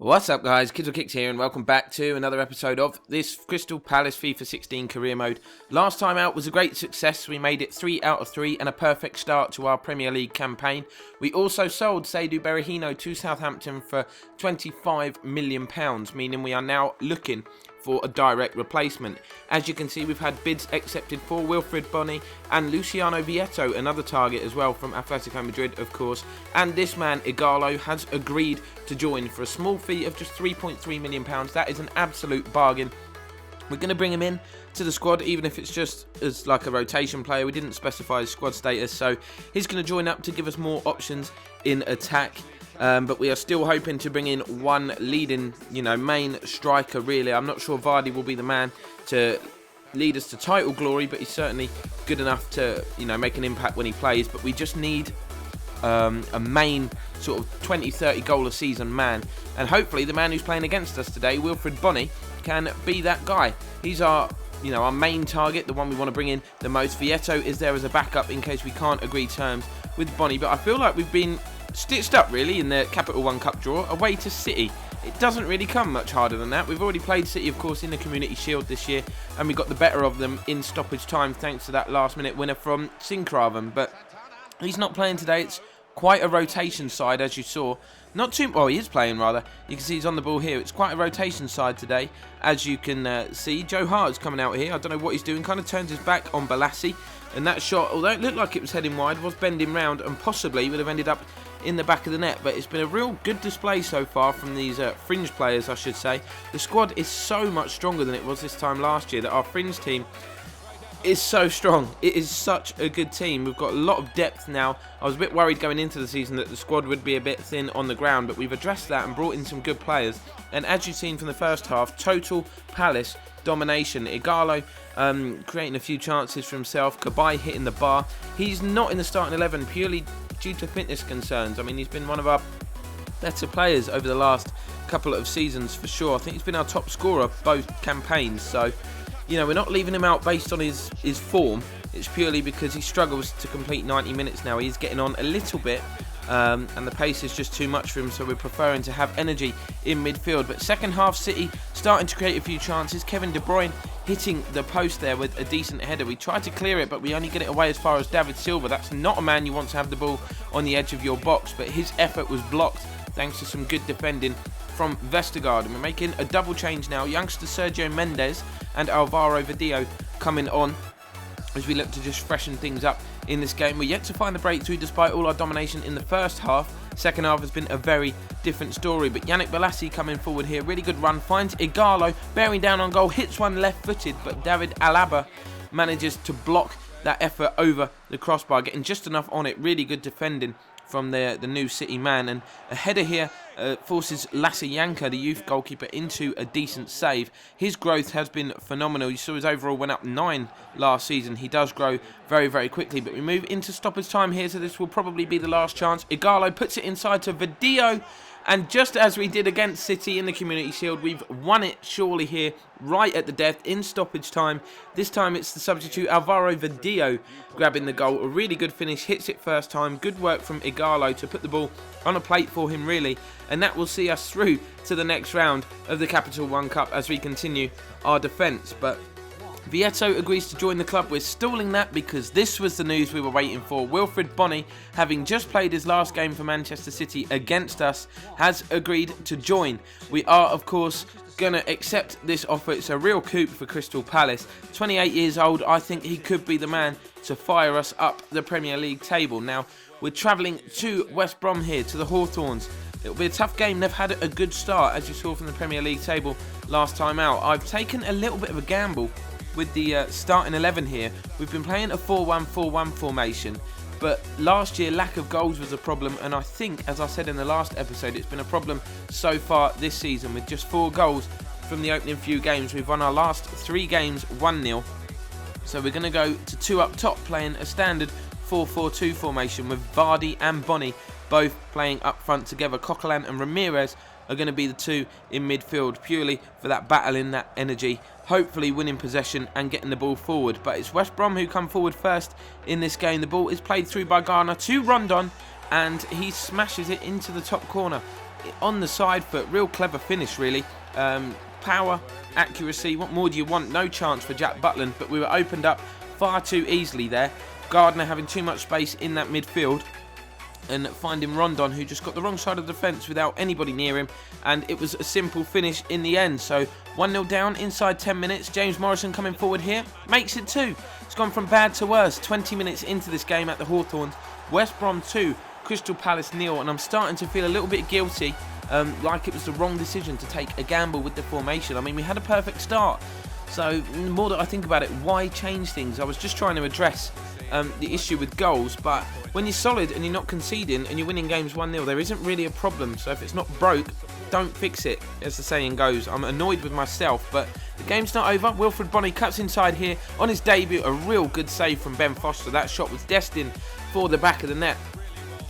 What's up guys, Kids with Kicks here and welcome back to another episode of this Crystal Palace FIFA 16 career mode. Last time out was a great success, we made it 3 out of 3 and a perfect start to our Premier League campaign. We also sold Seydou Berahino to Southampton for £25 million, meaning we are now looking for a direct replacement. As you can see, we've had bids accepted for Wilfried Bony and Luciano Vietto, another target as well from Atletico Madrid, of course. And this man, Ighalo, has agreed to join for a small fee of just £3.3 million. That is an absolute bargain. We're going to bring him in to the squad, even if it's just as like a rotation player. We didn't specify his squad status, so he's going to join up to give us more options in attack. But we are still hoping to bring in one leading, main striker, really. I'm not sure Vardy will be the man to lead us to title glory, but he's certainly good enough to, make an impact when he plays. But we just need a main sort of 20-30 goal a season man. And hopefully the man who's playing against us today, Wilfried Bony, can be that guy. He's our main target, the one we want to bring in the most. Vietto is there as a backup in case we can't agree terms with Bony. But I feel like we've been stitched up really in the Capital One Cup draw away to City. It doesn't really come much harder than that. We've already played City, of course, in the Community Shield this year, and we got the better of them in stoppage time thanks to that last minute winner from Sinkgraven. But he's not playing today. It's quite a rotation side, as you saw. Not too well, he is playing rather. You can see he's on the ball here. It's quite a rotation side today, as you can see. Joe Hart's coming out here. I don't know what he's doing. Kind of turns his back on Balassi, and that shot, although it looked like it was heading wide, was bending round and possibly would have ended up in the back of the net. But it's been a real good display so far from these fringe players, I should say. The squad is so much stronger than it was this time last year, that our fringe team is so strong. It is such a good team. We've got a lot of depth now. I was a bit worried going into the season that the squad would be a bit thin on the ground, but we've addressed that and brought in some good players. And as you've seen from the first half, total Palace domination. Ighalo creating a few chances for himself. Cabaye hitting the bar. He's not in the starting 11 purely due to fitness concerns. I mean, he's been one of our better players over the last couple of seasons for sure. I think he's been our top scorer both campaigns. So, we're not leaving him out based on his form. It's purely because he struggles to complete 90 minutes now. He's getting on a little bit, and the pace is just too much for him, so we're preferring to have energy in midfield. But second half, City starting to create a few chances. Kevin De Bruyne hitting the post there with a decent header. We tried to clear it, but we only get it away as far as David Silva. That's not a man you want to have the ball on the edge of your box, but his effort was blocked thanks to some good defending from Vestergaard. And we're making a double change now. Youngster Sergio Mendes and Alvaro Vidio coming on as we look to just freshen things up in this game. We're yet to find the breakthrough despite all our domination in the first half. Second half has been a very different story. But Yannick Balassi coming forward here. Really good run. Finds Ighalo bearing down on goal. Hits one left-footed, but David Alaba manages to block that effort over the crossbar, getting just enough on it. Really good defending from the new City man. And a header here forces Lasse Janka, the youth goalkeeper, into a decent save. His growth has been phenomenal. You saw his overall went up 9 last season. He does grow very, very quickly. But we move into stoppage time here, so this will probably be the last chance. Ighalo puts it inside to Vidio. And just as we did against City in the Community Shield, we've won it surely here, right at the death, in stoppage time. This time it's the substitute Alvaro Vidio grabbing the goal. A really good finish, hits it first time. Good work from Ighalo to put the ball on a plate for him, really. And that will see us through to the next round of the Capital One Cup as we continue our defence. But Vietto agrees to join the club. We're stalling that because this was the news we were waiting for. Wilfried Bony, having just played his last game for Manchester City against us, has agreed to join. We are, of course, going to accept this offer. It's a real coup for Crystal Palace. 28 years old, I think he could be the man to fire us up the Premier League table. Now, we're travelling to West Brom here, to the Hawthorns. It'll be a tough game. They've had a good start, as you saw from the Premier League table last time out. I've taken a little bit of a gamble with the starting 11 here. We've been playing a 4-1-4-1 formation, but last year lack of goals was a problem, and I think, as I said in the last episode, it's been a problem so far this season with just 4 goals from the opening few games. We've won our last 3 games 1-0, so we're going to go to 2 up top, playing a standard 4-4-2 formation with Vardy and Bony both playing up front together. Coquelin and Ramirez are going to be the 2 in midfield, purely for that battling, that energy, hopefully winning possession and getting the ball forward. But it's West Brom who come forward first in this game. The ball is played through by Garner to Rondon, and he smashes it into the top corner on the side foot. Real clever finish, really. Power, accuracy, what more do you want? No chance for Jack Butland, but we were opened up far too easily there. Gardner having too much space in that midfield, and finding Rondon, who just got the wrong side of the defence without anybody near him, and it was a simple finish in the end. So 1-0 down inside 10 minutes. James Morrison coming forward here, makes it 2. It's gone from bad to worse. 20 minutes into this game at the Hawthorns. West Brom 2, Crystal Palace 0, and I'm starting to feel a little bit guilty, like it was the wrong decision to take a gamble with the formation. I mean, we had a perfect start. So the more that I think about it, why change things? I was just trying to address the issue with goals, but when you're solid and you're not conceding and you're winning games 1-0, there isn't really a problem. So if it's not broke, don't fix it, as the saying goes. I'm annoyed with myself, but the game's not over. Wilfred Bonney cuts inside here on his debut. A real good save from Ben Foster. That shot was destined for the back of the net,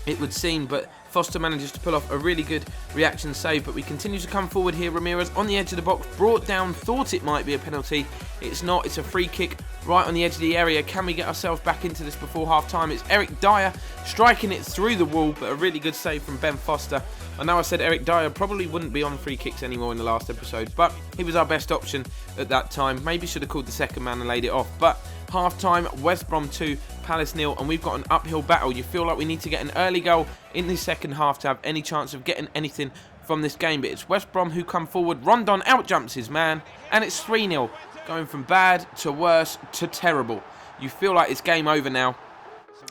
it would seem, but Foster manages to pull off a really good reaction save. But we continue to come forward here. Ramirez on the edge of the box, brought down, thought it might be a penalty. It's not, it's a free kick right on the edge of the area. Can we get ourselves back into this before half time? It's Eric Dyer striking it through the wall, but a really good save from Ben Foster. I know I said Eric Dyer probably wouldn't be on free kicks anymore in the last episode, but he was our best option at that time. Maybe should have called the second man and laid it off. But half time, West Brom 2, Palace 0, and we've got an uphill battle. You feel like we need to get an early goal in the second half to have any chance of getting anything from this game, but it's West Brom who come forward. Rondon out-jumps his man, and it's 3-0, going from bad to worse to terrible. You feel like it's game over now,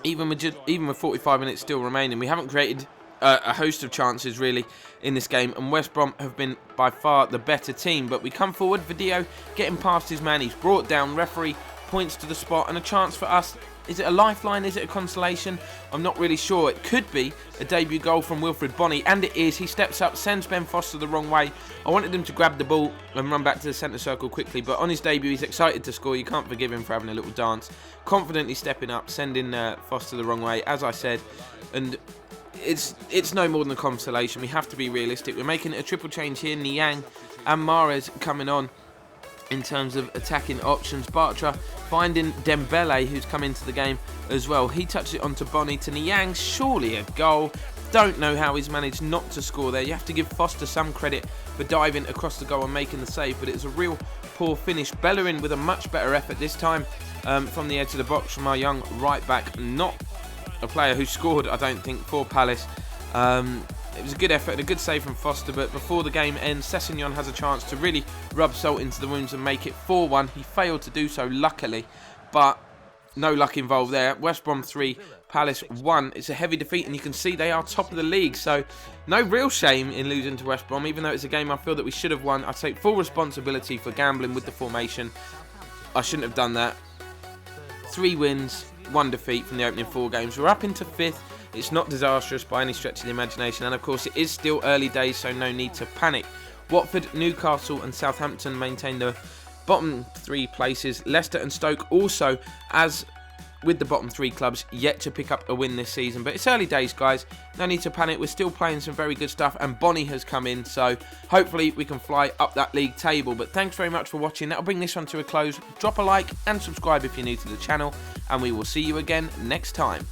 even with 45 minutes still remaining. We haven't created a host of chances really in this game, and West Brom have been by far the better team. But we come forward, Video getting past his man, he's brought down, referee points to the spot, and a chance for us. Is it a lifeline? Is it a consolation? I'm not really sure. It could be a debut goal from Wilfred Bonney, and it is. He steps up, sends Ben Foster the wrong way. I wanted him to grab the ball and run back to the centre circle quickly, but on his debut, he's excited to score. You can't forgive him for having a little dance. Confidently stepping up, sending Foster the wrong way, as I said, and it's no more than a consolation. We have to be realistic. We're making it a triple change here. Niang and Mahrez coming on in terms of attacking options. Bartra finding Dembele, who's come into the game as well. He touched it onto Bonney to Niang. Surely a goal. Don't know how he's managed not to score there. You have to give Foster some credit for diving across the goal and making the save, but it's a real poor finish. Bellerin with a much better effort this time from the edge of the box from our young right back. Not a player who scored, I don't think, for Palace. It was a good effort and a good save from Foster, but before the game ends, Sessegnon has a chance to really rub salt into the wounds and make it 4-1. He failed to do so, luckily, but no luck involved there. West Brom 3, Palace 1. It's a heavy defeat, and you can see they are top of the league, so no real shame in losing to West Brom. Even though it's a game I feel that we should have won, I take full responsibility for gambling with the formation. I shouldn't have done that. 3 wins, 1 defeat from the opening 4 games. We're up into 5th. It's not disastrous by any stretch of the imagination, and of course it is still early days, so no need to panic. Watford, Newcastle and Southampton maintain the bottom 3 places. Leicester and Stoke also, as with the bottom 3 clubs, yet to pick up a win this season. But it's early days, guys. No need to panic. We're still playing some very good stuff, and Bonney has come in, so hopefully we can fly up that league table. But thanks very much for watching. That'll bring this one to a close. Drop a like and subscribe if you're new to the channel, and we will see you again next time.